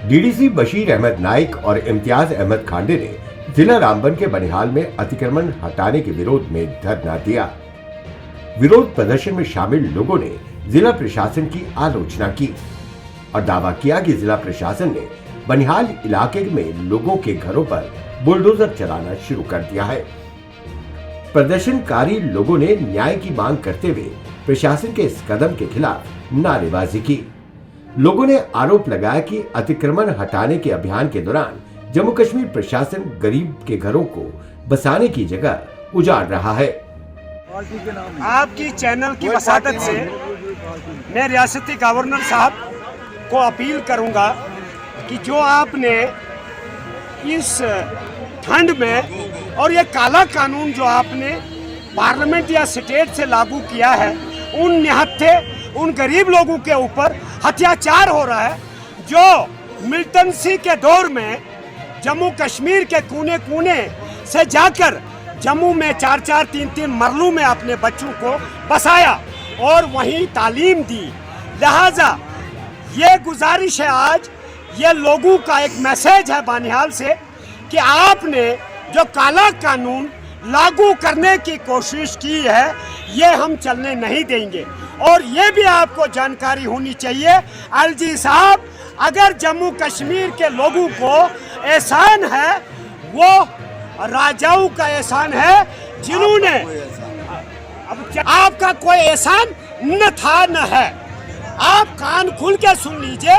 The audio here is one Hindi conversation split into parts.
डीडीसी बशीर अहमद नाइक और इम्तियाज अहमद खांडे ने जिला रामबन के बनिहाल में अतिक्रमण हटाने के विरोध में धरना दिया। विरोध प्रदर्शन में शामिल लोगों ने जिला प्रशासन की आलोचना की और दावा किया कि जिला प्रशासन ने बनिहाल इलाके में लोगों के घरों पर बुलडोजर चलाना शुरू कर दिया है। प्रदर्शनकारी लोगों ने न्याय की मांग करते हुए प्रशासन के इस कदम के खिलाफ नारेबाजी की। लोगों ने आरोप लगाया कि अतिक्रमण हटाने के अभियान के दौरान जम्मू कश्मीर प्रशासन गरीब के घरों को बसाने की जगह उजाड़ रहा है। आपकी चैनल की वसादत से मैं रियासती गवर्नर साहब को अपील करूंगा कि जो आपने इस ठंड में और ये काला कानून जो आपने पार्लियामेंट या स्टेट से लागू किया है, उन निहत्थे उन गरीब लोगों के ऊपर अत्याचार हो रहा है, जो मिलिटेंसी के दौर में जम्मू कश्मीर के कोने कोने से जाकर जम्मू में 4-4, 3-3 मरलों में अपने बच्चों को बसाया और वहीं तालीम दी। लिहाजा ये गुजारिश है, आज ये लोगों का एक मैसेज है बानिहाल से कि आपने जो काला कानून लागू करने की कोशिश की है, ये हम चलने नहीं देंगे। और ये भी आपको जानकारी होनी चाहिए एलजी साहब, अगर जम्मू कश्मीर के लोगों को एहसान है, वो राजाओं का एहसान है जिन्होंने, अब आपका कोई एहसान न था न है। आप कान खुल के सुन लीजिए,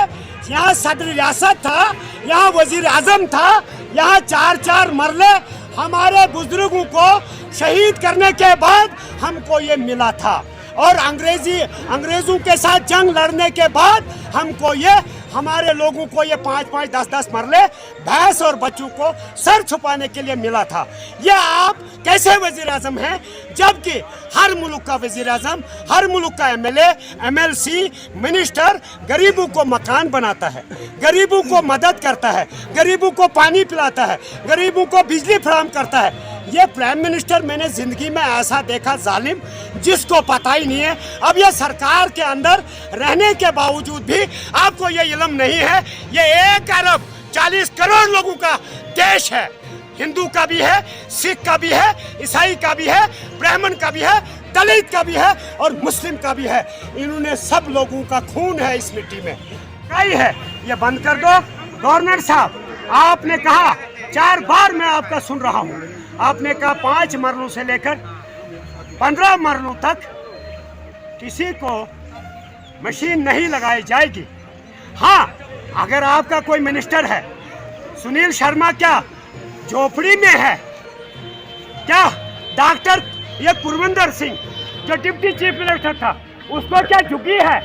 यहाँ सदर रियासत था, यहाँ वजीर आजम था, यहाँ 4-4 मरले हमारे बुजुर्गों को शहीद करने के बाद हमको ये मिला था। और अंग्रेजों के साथ जंग लड़ने के बाद हमको ये, हमारे लोगों को ये 5-5, 10-10 मरले भैंस और बच्चों को सर छुपाने के लिए मिला था। ये आप कैसे वजीर आजम हैं, जबकि हर मुल्क का वजीर आजम, हर मुल्क का एमएलए, एमएलसी, मिनिस्टर गरीबों को मकान बनाता है, गरीबों को मदद करता है, गरीबों को पानी पिलाता है, गरीबों को बिजली फराहम करता है। ये प्राइम मिनिस्टर मैंने जिंदगी में ऐसा देखा जालिम, जिसको पता ही नहीं है। अब ये सरकार के अंदर रहने के बावजूद भी आपको ये इल्म नहीं है, ये 1 अरब 40 करोड़ लोगों का देश है। हिंदू का भी है, सिख का भी है, ईसाई का भी है, ब्राह्मण का भी है, दलित का भी है और मुस्लिम का भी है। इन्होंने सब लोगों का खून है इस मिट्टी में। कई है, ये बंद कर दो। गवर्नर साहब, आपने कहा 4 बार मैं आपका सुन रहा हूँ, आपने कहा 5 मरलों से लेकर 15 मरलों तक किसी को मशीन नहीं लगाई जाएगी। हाँ, अगर आपका कोई मिनिस्टर है, सुनील शर्मा क्या झोपड़ी में है क्या? डॉक्टर ये कुरविंदर सिंह जो डिप्टी चीफ मिनिस्टर था, उसको क्या झुकी है?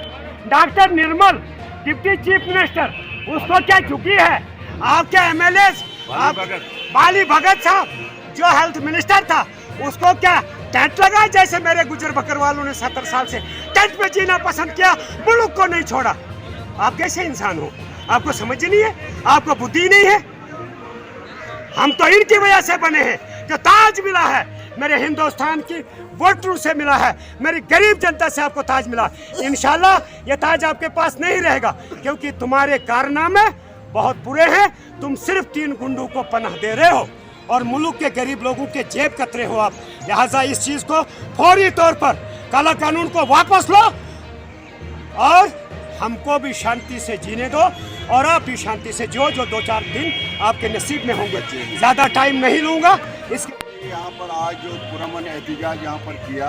डॉक्टर निर्मल डिप्टी चीफ मिनिस्टर, उसको क्या झुकी है? आपके एमएलए बाली भगत साहब जो हेल्थ मिनिस्टर था, उसको क्या टेंट लगा? जैसे मेरे गुजर बकरवालों ने 70 साल से टेंट में जीना पसंद किया, मुल्क को नहीं छोड़ा। आप कैसे इंसान हो? आपको समझ नहीं है? आपको बुद्धि नहीं है? हम तो इनकी वजह से बने हैं, जो ताज मिला है मेरे हिंदुस्तान की वोटरों से मिला है, मेरी गरीब जनता से आपको ताज मिला। इंशाल्लाह ये ताज आपके पास नहीं रहेगा, क्योंकि तुम्हारे कारनामे बहुत बुरे हैं। तुम सिर्फ 3 गुंडों को पनाह दे रहे हो और मुल्क के गरीब लोगों के जेब कतरे हो आप। लिहाजा इस चीज को फौरी तौर पर काला कानून को वापस लो और हमको भी शांति से जीने दो, और आप भी शांति से जो 2-4 दिन आपके नसीब में होंगे। ज़्यादा टाइम नहीं लूँगा। इसके यहाँ पर आज जो पुरअमन एहतजाज यहाँ पर किया,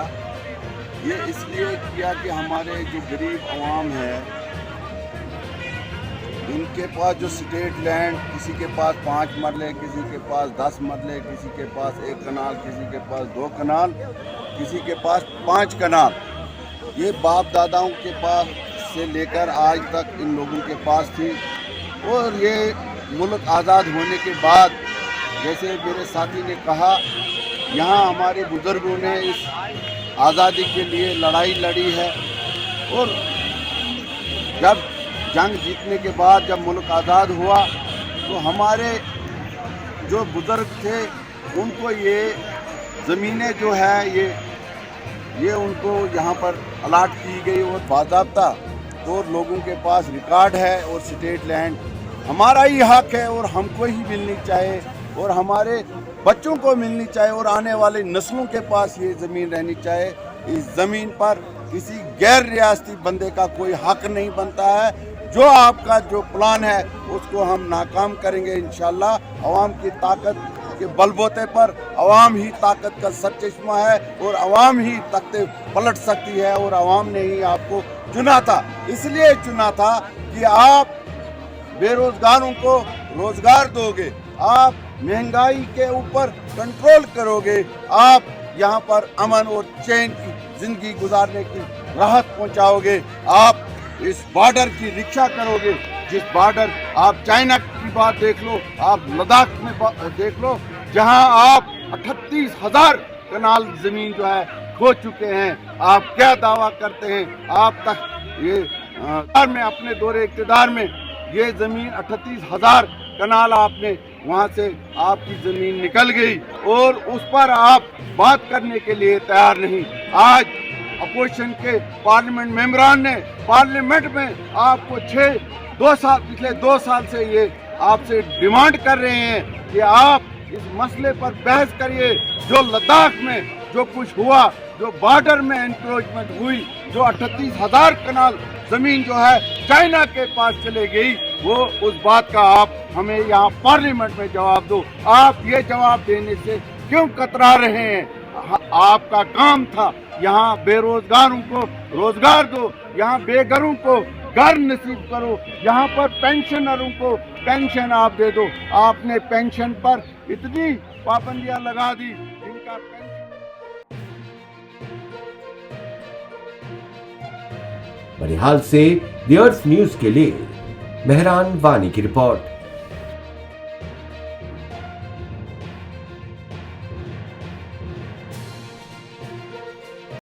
ये इसलिए किया कि हमारे जो गरीब आवाम है, उनके पास जो स्टेट लैंड, किसी के पास 5 मरले, किसी के पास 10 मरले, किसी के पास 1 कनाल, किसी के पास 2 कनाल, किसी के पास 5 कनाल, ये बाप दादाओं के पास से लेकर आज तक इन लोगों के पास थी। और ये मुल्क आज़ाद होने के बाद, जैसे मेरे साथी ने कहा, यहाँ हमारे बुजुर्गों ने इस आज़ादी के लिए लड़ाई लड़ी है। और जब जंग जीतने के बाद जब मुल्क आज़ाद हुआ, तो हमारे जो बुजुर्ग थे उनको ये ज़मीनें जो है ये उनको यहाँ पर अलाट की गई और बाज़ाब्ता और लोगों के पास रिकॉर्ड है और स्टेट लैंड हमारा ही हक है और हमको ही मिलनी चाहिए और हमारे बच्चों को मिलनी चाहिए और आने वाले नस्लों के पास ये ज़मीन रहनी चाहिए। इस ज़मीन पर किसी गैर रियासती बंदे का कोई हक नहीं बनता है। जो आपका जो प्लान है उसको हम नाकाम करेंगे इंशाल्लाह। अवाम की ताकत के बलबूते पर अवाम ही ताकत का सरचश्मा है और अवाम ही तख्ते पलट सकती है और अवाम ने ही आपको चुना था। इसलिए चुना था कि आप बेरोजगारों को रोजगार दोगे, आप महंगाई के ऊपर कंट्रोल करोगे, आप यहाँ पर अमन और चैन की जिंदगी गुजारने की राहत पहुँचाओगे, आप इस बॉर्डर की रक्षा करोगे। जिस बॉर्डर आप चाइना की बात देख लो, आप लद्दाख में देख लो, जहां आप 38,000 कनाल जमीन जो है खो चुके हैं। आप क्या दावा करते हैं? आप तक ये में अपने दौरे इक़्तिदार में ये जमीन 38,000 कनाल आपने वहां से आपकी जमीन निकल गई और उस पर आप बात करने के लिए तैयार नहीं। आज अपोजिशन के पार्लियामेंट मेंबरान ने पार्लियामेंट में आपको पिछले 2 साल से ये आपसे डिमांड कर रहे हैं कि आप इस मसले पर बहस करिए। जो लद्दाख में जो कुछ हुआ, जो बॉर्डर में एनक्रोचमेंट हुई, जो 38,000 कनाल जमीन जो है चाइना के पास चले गई, वो उस बात का आप हमें यहाँ पार्लियामेंट में जवाब दो। आप ये जवाब देने से क्यों कतरा रहे हैं? आपका काम था यहाँ बेरोजगारों को रोजगार दो, यहाँ बेघरों को घर नसीब करो, यहाँ पर पेंशनरों को पेंशन आप दे दो। आपने पेंशन पर इतनी पाबंदियां लगा दी जिनका बनिहाल से द अर्थ न्यूज के लिए मेहरान वानी की रिपोर्ट।